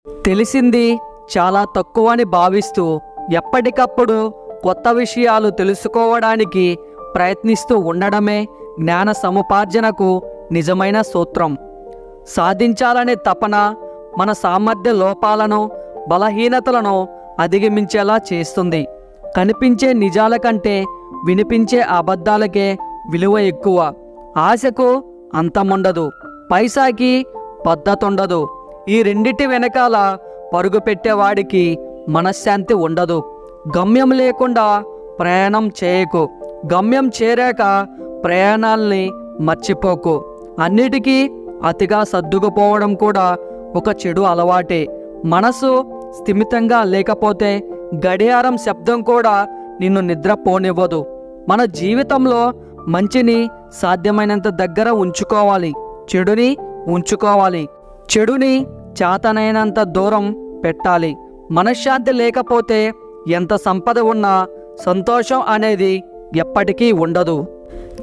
తెలిసింది చాలా తక్కువ అని భావిస్తూ ఎప్పటికప్పుడు కొత్త విషయాలు తెలుసుకోవడానికి ప్రయత్నిస్తూ ఉండడమే జ్ఞాన సముపార్జనకు నిజమైన సూత్రం. సాధించాలనే తపన మన సామర్థ్య లోపాలను, బలహీనతలను అధిగమించేలా చేస్తుంది. కనిపించే నిజాల కంటే వినిపించే అబద్ధాలకే విలువ ఎక్కువ. ఆశకు అంతముండదు, పైసాకి పద్ధతి ఉండదు. ఈ రెండిటి వెనకాల పరుగు పెట్టేవాడికి మనశ్శాంతి ఉండదు. గమ్యం లేకుండా ప్రయాణం చేయకు, గమ్యం చేరాక ప్రయాణాల్ని మర్చిపోకు. అన్నిటికీ అతిగా సర్దుకుపోవడం కూడా ఒక చెడు అలవాటే. మనసు స్థిమితంగా లేకపోతే గడియారం శబ్దం కూడా నిన్ను నిద్రపోనివ్వదు. మన జీవితంలో మంచిని సాధ్యమైనంత దగ్గర ఉంచుకోవాలి, చెడుని ఉంచుకోవాలి. చెడుని చేతనైనంత దూరం పెట్టాలి. మనశ్శాంతి లేకపోతే ఎంత సంపద ఉన్నా సంతోషం అనేది ఎప్పటికీ ఉండదు.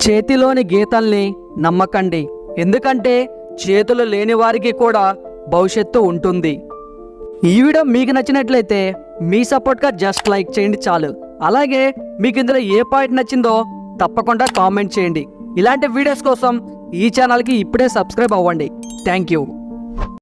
చేతిలోని గీతల్ని నమ్మకండి, ఎందుకంటే చేతులు లేని వారికి కూడా భవిష్యత్తు ఉంటుంది. ఈ వీడియో మీకు నచ్చినట్లయితే మీ సపోర్ట్గా జస్ట్ లైక్ చేయండి చాలు. అలాగే మీకు ఇందులో ఏ పాయింట్ నచ్చిందో తప్పకుండా కామెంట్ చేయండి. ఇలాంటి వీడియోస్ కోసం ఈ ఛానల్కి ఇప్పుడే సబ్స్క్రైబ్ అవ్వండి. Thank you.